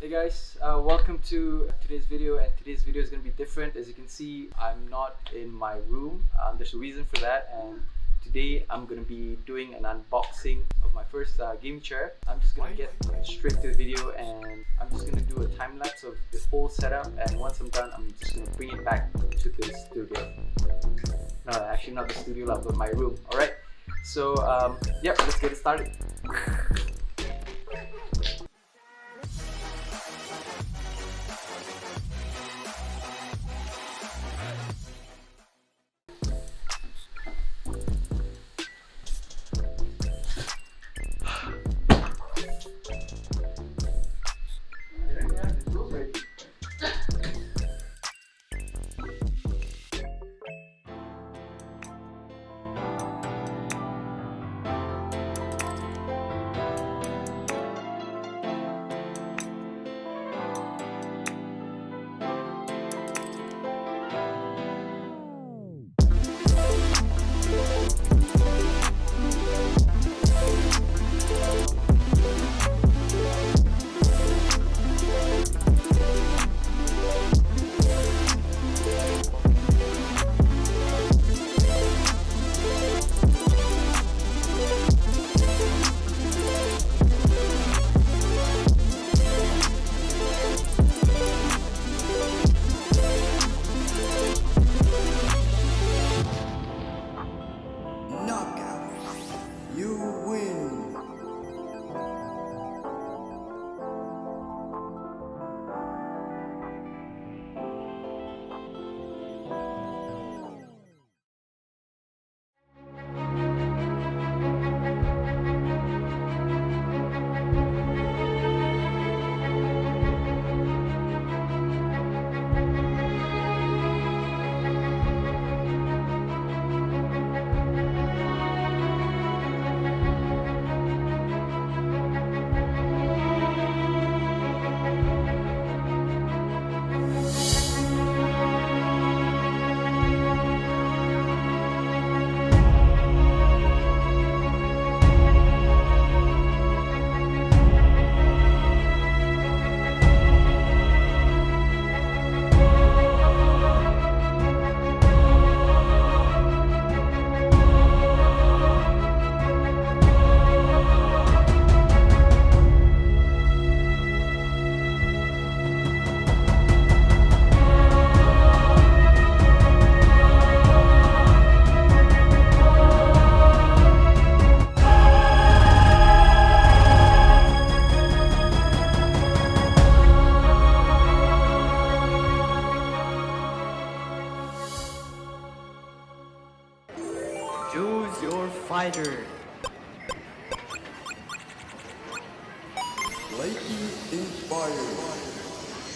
Hey guys, welcome to today's video, and today's video is going to be different. As you can see, I'm not in my room. There's a reason for that, and today I'm going to be doing an unboxing of my first gaming chair. I'm just going to get straight to the video, and I'm just going to do a time lapse of this whole setup, and once I'm done, I'm just going to bring it back to the studio. No, actually not the studio lab, but my room. Alright, so yeah, let's get it started. Choose your fighter. Lightning inspired.